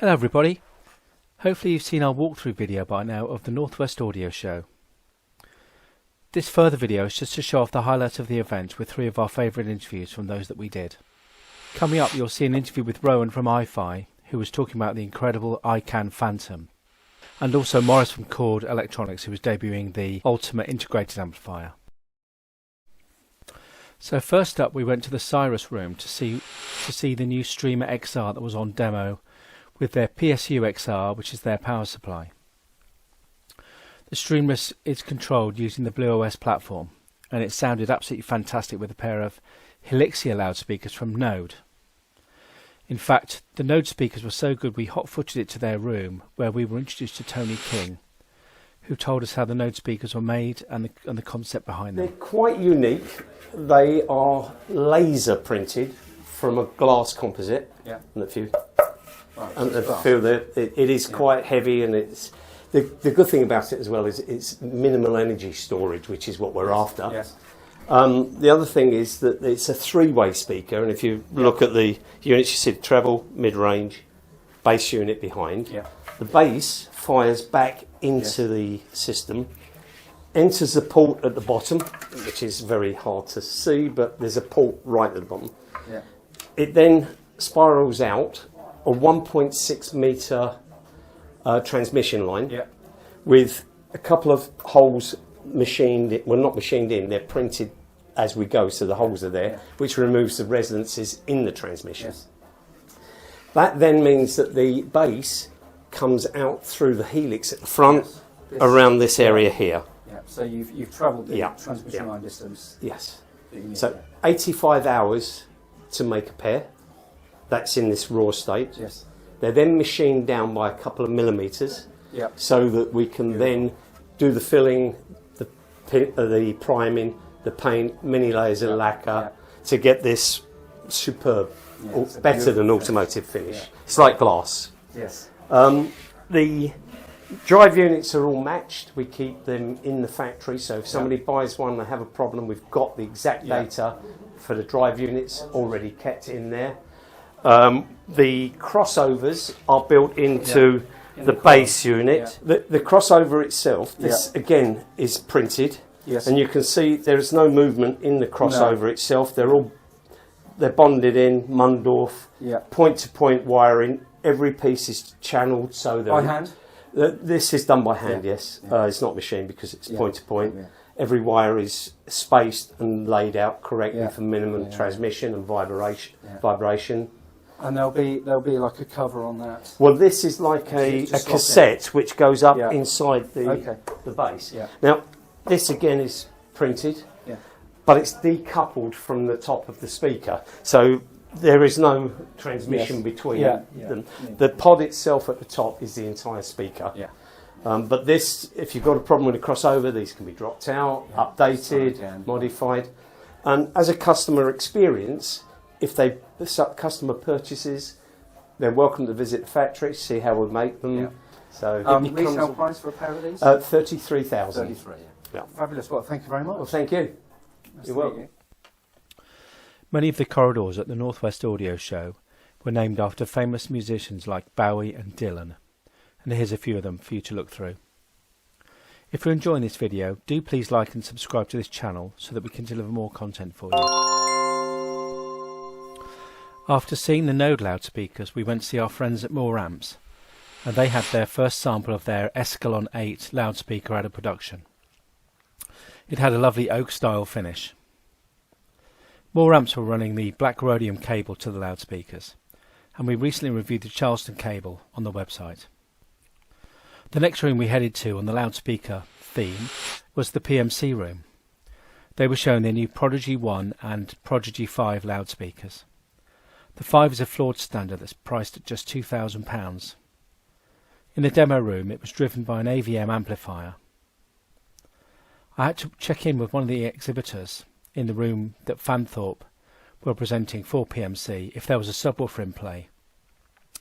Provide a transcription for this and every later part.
Hello everybody, hopefully you've seen our walkthrough video by now of the Northwest Audio Show. This further video is just to show off the highlights of the event with three of our favourite interviews from those that we did. Coming up you'll see an interview with Rowan from iFi, who was talking about the incredible Icann Phantom, and also Morris from Chord Electronics, who was debuting the Ultima integrated amplifier. So first up we went to the Cyrus room to see the new Streamer XR that was on demo with their PSU XR, which is their power supply. The Streamer is controlled using the Blue OS platform, and it sounded absolutely fantastic with a pair of Helixia loudspeakers from Node. In fact, the Node speakers were so good we hot-footed it to their room, where we were introduced to Tony King, who told us how the Node speakers were made and the concept behind them. They're quite unique. They are laser printed from a glass composite. Yeah. And if you right, feel that it is quite heavy, and it's the good thing about it as well is it's minimal energy storage, which is what we're after. Yes. The other thing is that it's a three-way speaker, and if you look at the units, you see the treble, mid-range, bass unit behind. Yeah. The bass fires back into the system, enters the port at the bottom, which is very hard to see, but there's a port right at the bottom. Yeah. It then spirals out a 1.6 metre transmission line with a couple of holes machined, well not machined in, they're printed as we go, so the holes are there, which removes the resonances in the transmission. Yes. That then means that the bass comes out through the helix at the front, around this area here. Yeah. So you've travelled the transmission line distance. Yes. So 85 hours to make a pair. That's in this raw state. Yes. They're then machined down by a couple of millimetres, so that we can then do the filling, the priming, the paint, many layers of lacquer to get this superb, or better than automotive finish. Yeah. It's like glass. Yes. The drive units are all matched. We keep them in the factory, so if somebody buys one and they have a problem, we've got the exact data for the drive units already kept in there. The crossovers are built into the base unit. The crossover itself, this again is printed, and you can see there is no movement in the crossover itself. They're bonded in Mundorf, point-to-point wiring. Every piece is channeled so that by hand. This is done by hand. Yes, it's not machined because it's point-to-point. Every wire is spaced and laid out correctly for minimum transmission and vibration. And there'll be like a cover on that. Well, this is like a cassette which goes up inside the base. Yeah. Now, this again is printed, but it's decoupled from the top of the speaker, so there is no transmission between them. The pod itself at the top is the entire speaker. Yeah. But this, if you've got a problem with a crossover, these can be dropped out, updated, modified. And as a customer experience, if the customer purchases, they're welcome to visit the factory, see how we make them. Yeah. So retail price for a pair of these? 33,000. 33. Yeah. Fabulous. Well, thank you very much. Well, thank you. You're welcome. Many of the corridors at the Northwest Audio Show were named after famous musicians like Bowie and Dylan, and here's a few of them for you to look through. If you're enjoying this video, do please like and subscribe to this channel so that we can deliver more content for you. After seeing the Node loudspeakers, we went to see our friends at More Amps, and they had their first sample of their Escalon 8 loudspeaker out of production. It had a lovely oak style finish. More Amps were running the black rhodium cable to the loudspeakers, and we recently reviewed the Charleston cable on the website. The next room we headed to on the loudspeaker theme was the PMC room. They were showing their new Prodigy 1 and Prodigy 5 loudspeakers. The 5 is a floored standard that's priced at just £2,000. In the demo room it was driven by an AVM amplifier. I had to check in with one of the exhibitors in the room that Fanthorpe were presenting for PMC if there was a subwoofer in play.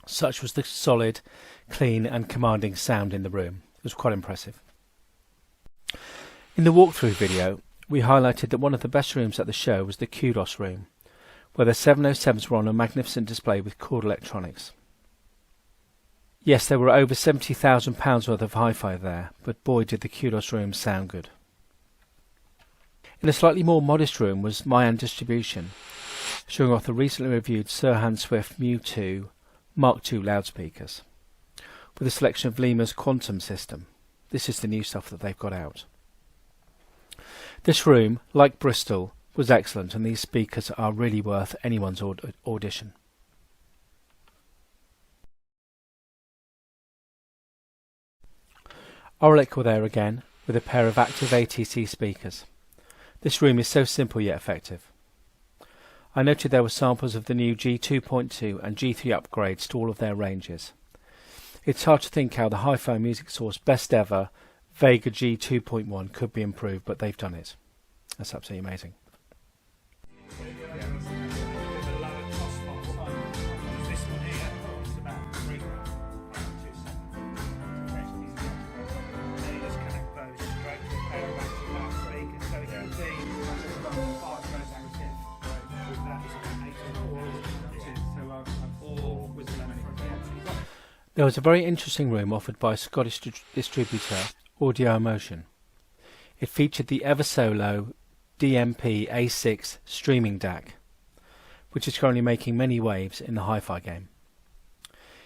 Such was the solid, clean and commanding sound in the room. It was quite impressive. In the walkthrough video we highlighted that one of the best rooms at the show was the Kudos room, where the 707s were on a magnificent display with Chord Electronics. Yes, there were over £70,000 worth of hi-fi there, but boy did the Kudos rooms sound good. In a slightly more modest room was Icann Distribution, showing off the recently reviewed Sir Hans Swift Mu 2 Mark II loudspeakers, with a selection of Lima's Quantum system. This is the new stuff that they've got out. This room, like Bristol, was excellent, and these speakers are really worth anyone's audition. Auralic were there again, with a pair of active ATC speakers. This room is so simple yet effective. I noted there were samples of the new G2.2 and G3 upgrades to all of their ranges. It's hard to think how the Hi-Fi Music Source best ever Vega G2.1 could be improved, but they've done it. That's absolutely amazing. There was a very interesting room offered by Scottish distributor Audio Emotion. It featured the ever-so-low DMP A6 Streaming Dac, which is currently making many waves in the hi-fi game.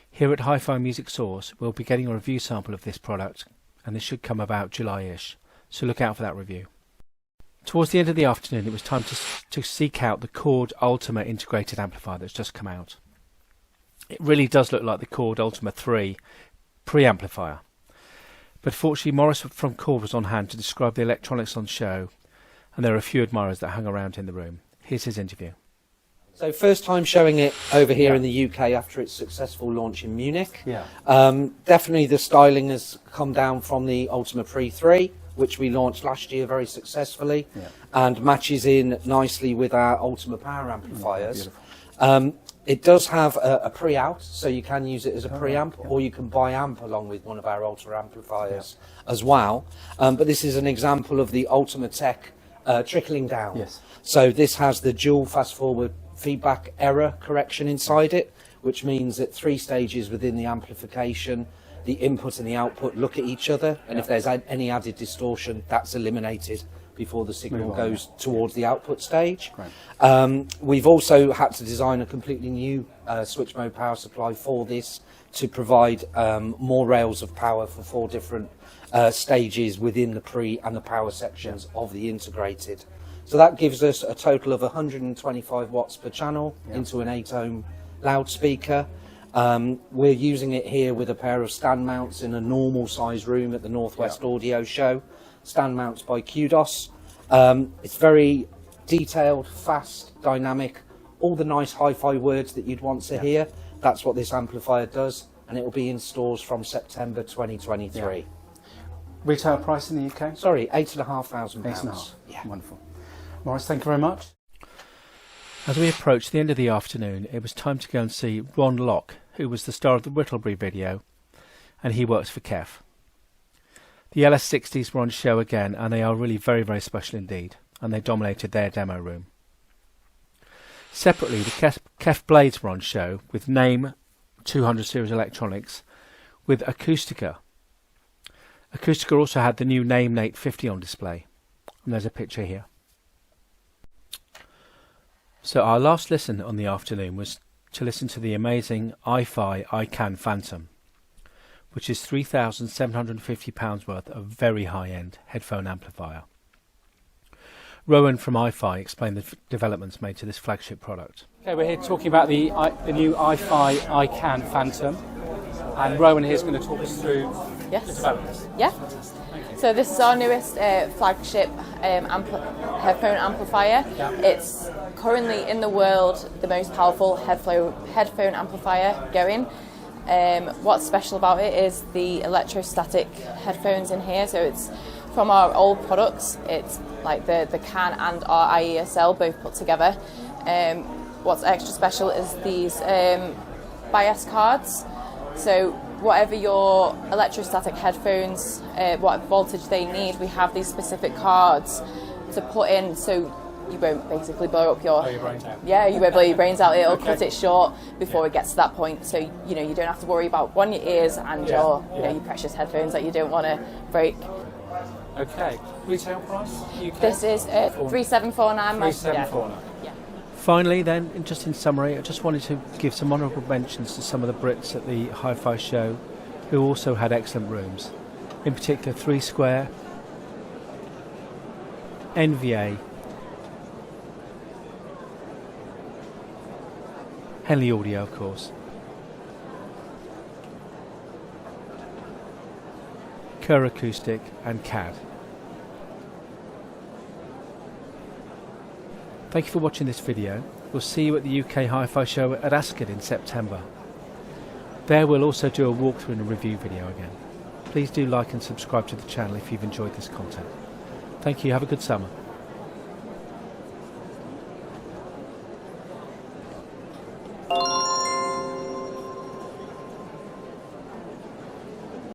Here at Hi-Fi Music Source, we'll be getting a review sample of this product, and this should come about July-ish, so look out for that review. Towards the end of the afternoon, it was time to seek out the Chord Ultima integrated amplifier that's just come out. It really does look like the Chord Ultima 3 Pre-Amplifier. But fortunately Morris from Chord was on hand to describe the electronics on show, and there are a few admirers that hung around in the room. Here's his interview. So first time showing it over here in the UK after its successful launch in Munich. Definitely the styling has come down from the Ultima Pre 3, which we launched last year very successfully, and matches in nicely with our Ultima power amplifiers. It does have a pre-out, so you can use it as a preamp, or you can buy amp along with one of our Ultima amplifiers as well. But this is an example of the Ultima tech trickling down. So this has the dual fast-forward feedback error correction inside it, which means that 3 stages within the amplification, the input and the output look at each other, and if there's any added distortion, that's eliminated before the signal goes towards the output stage. We've also had to design a completely new switch mode power supply for this to provide more rails of power for 4 different stages within the pre and the power sections of the integrated. So that gives us a total of 125 watts per channel into an 8-ohm loudspeaker. We're using it here with a pair of stand mounts in a normal size room at the Northwest Audio Show. Stand mounts by Kudos. It's very detailed, fast, dynamic, all the nice hi-fi words that you'd want to hear. That's what this amplifier does, and it will be in stores from September 2023. Retail price in the UK? Sorry, £8,500. £8,500. Wonderful. Morris, thank you very much. As we approached the end of the afternoon, it was time to go and see Ron Locke, who was the star of the Whittlebury video, and he works for KEF. The LS60s were on show again, and they are really very, very special indeed, and they dominated their demo room. Separately, the KEF Blades were on show with NAME 200 series electronics with Acoustica. Acoustica also had the new NAME Nate 50 on display, and there's a picture here. So our last listen on the afternoon was to listen to the amazing Ifi Icann Phantom, which is £3,750 worth of very high-end headphone amplifier. Rowan from Ifi explained the developments made to this flagship product. Okay, we're here talking about the new Ifi Icann Phantom, and Rowan here is going to talk us through the developments. So this is our newest flagship headphone amplifier. It's currently in the world the most powerful headphone amplifier going. What's special about it is the electrostatic headphones in here. So it's from our old products. It's like the Icann and our IESL both put together. What's extra special is these bias cards. So whatever your electrostatic headphones, what voltage they need, we have these specific cards to put in. So you won't basically blow up Blow your brains out. Yeah, you won't blow your brains out. It'll cut it short before it gets to that point. So you don't have to worry about your ears and your precious headphones that you don't want to break. Okay. Retail price? UK? This is 3749. 3749. Yeah. Finally, then, just in summary, I just wanted to give some honourable mentions to some of the Brits at the Hi-Fi show who also had excellent rooms. In particular, 3 Square, NVA, Henley Audio, of course, Kerr Acoustic and CAD. Thank you for watching this video. We'll see you at the UK Hi-Fi show at Ascot in September. There we'll also do a walkthrough and a review video again. Please do like and subscribe to the channel if you've enjoyed this content. Thank you, have a good summer.